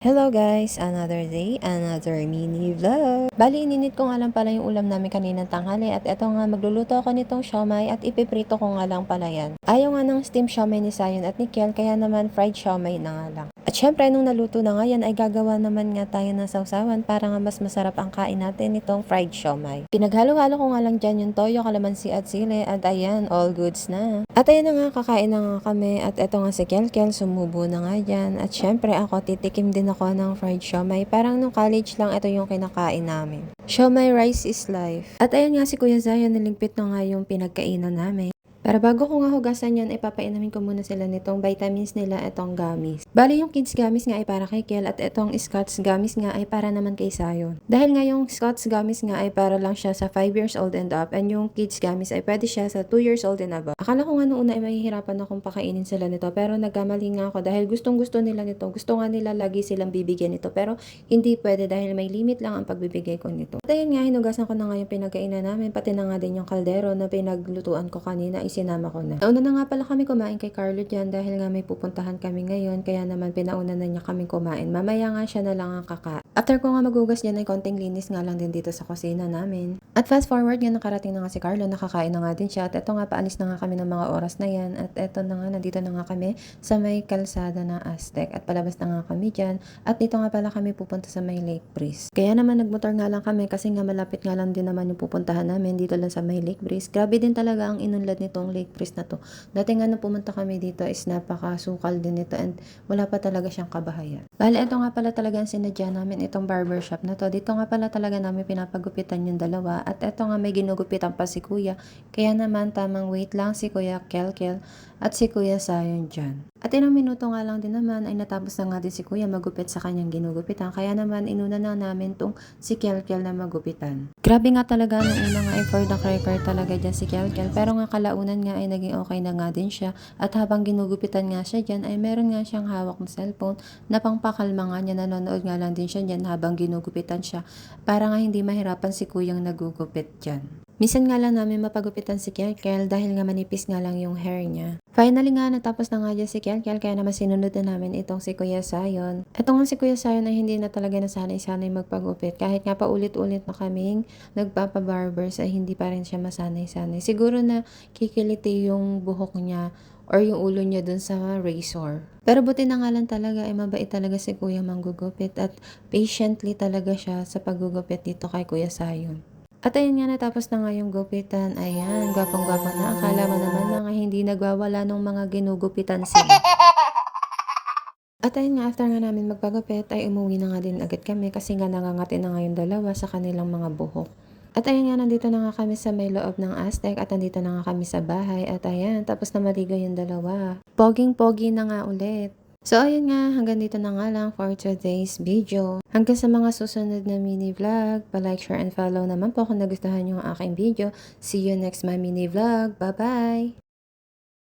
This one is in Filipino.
Hello guys! Another day, another mini vlog. Bali, ininit ko nga lang pala yung ulam namin kaninang tanghali at eto nga magluluto ako nitong siomai at ipiprito ko nga lang pala yan. Ayaw nga ng steam siomai ni Zion at ni Kiel kaya naman fried siomai na nga lang. At syempre nung naluto na nga yan ay gagawa naman nga tayo ng sausawan para nga mas masarap ang kain natin nitong fried siomai. Pinaghalo-halo ko nga lang dyan yung toyo, kalamansi at sili at ayan, all goods na. At ayan na nga, kakain na nga kami at eto nga si Kiel sumubo na nga dyan. At syempre ako titikim din ako ng fried siomai. Parang nung college lang ito yung kinakain namin. Siomai rice is life. At ayan nga si Kuya Zion, niligpit na nga yung pinagkainan namin. Pero bago ko nga hugasan yan, ipapainamin ko muna sila nitong vitamins nila, itong gummies. Bali yung kids gummies nga ay para kay Kiel at itong Scott's gummies nga ay para naman kay Zion. Dahil nga yung Scott's gummies nga ay para lang siya sa 5 years old and up and yung kids gummies ay pwede siya sa 2 years old and above. Akala ko nga noong una ay mahihirapan akong pakainin sila nito pero nagkamali nga ako dahil gustong gusto nila nito. Gusto nga nila lagi silang bibigyan nito pero hindi pwede dahil may limit lang ang pagbibigay ko nito. At ayun nga, hinugasan ko na nga yung pinagkainan namin pati na nga din yung kaldero na pinaglutuan ko kanina sinama ko na. Nauna na nga pala kami kumain kay Carlo dyan dahil nga may pupuntahan kami ngayon kaya naman pinauna na niya kami kumain. Mamaya nga siya na lang ang kakain. After ko nga magugas dyan ay konting linis nga lang din dito sa kusina namin. At fast forward nga nakarating na nga si Carlo, nakakain na nga din siya at eto nga paalis na nga kami ng mga oras na yan at eto na nga nandito na nga kami sa may kalsada na Aztec at palabas na nga kami dyan at dito nga pala kami pupunta sa may Lake Breeze. Kaya naman nagmotor nga lang kami kasi nga malapit nga lang din naman yung pupuntahan namin dito lang sa may Lake Breeze. Grabe din talaga ang inunlad nitong Lake Breeze na to. Dati nga nung pumunta kami dito is napakasukal din ito and wala pa talaga siyang kabahayan. Bale, ito nga pala talaga ang sinadya namin itong barbershop na to. Dito nga pala talaga namin pinapagupitan yung dalawa at ito nga may ginugupitan pa si Kuya. Kaya naman tamang wait lang si Kuya Kelkel at si Kuya Zion dyan. At ilang minuto nga lang din naman ay natapos na nga din si Kuya magupit sa kanyang ginugupitan. Kaya naman inuna na namin tong si Kelkel na magupitan. Grabe nga talaga nung una nga ay for the cracker talaga dyan si Kelkel. Pero nga kalaunan nga ay naging okay na nga din siya. At habang ginugupitan nga siya dyan ay meron nga siyang hawak na cellphone na pangpakalma nga niya. Nanonood nga lang din siya dyan habang ginugupitan siya. Para nga hindi mahirapan si Kuyang nagugupit dyan. Minsan nga lang namin mapagupitan si Kelkel dahil nga manipis nga lang yung hair niya. Finally nga natapos na nga dyan si Kelkel kaya naman sinunod na namin itong si Kuya Zion. Ito nga si Kuya Zion ay hindi na talaga nasanay-sanay magpagupit. Kahit nga paulit-ulit na kaming nagpapabarbers ay hindi pa rin siya masanay-sanay. Siguro na kikiliti yung buhok niya or yung ulo niya dun sa razor. Pero buti na nga lang talaga ay mabait talaga si Kuya manggugupit at patiently talaga siya sa paggugupit dito kay Kuya Zion. At ayun nga, natapos na nga yung gupitan. Ayan, gwapong-gwapo na. Akala mo naman mga hindi nagwawala nung mga ginugupitan sila. At ayun nga, after nga namin magpagupit, ay umuwi na nga din agad kami kasi nga nangangati na nga yung dalawa sa kanilang mga buhok. At ayun nga, nandito na nga kami sa may loob ng Aztec at nandito na nga kami sa bahay. At ayan, tapos na maligo yung dalawa. Poging-pogi na nga ulit. So ayun nga, hanggang dito na nga lang for today's video. Hanggang sa mga susunod na mini vlog, pa-like, share, and follow naman po kung nagustuhan nyo ang aking video. See you next my mini vlog. Bye-bye!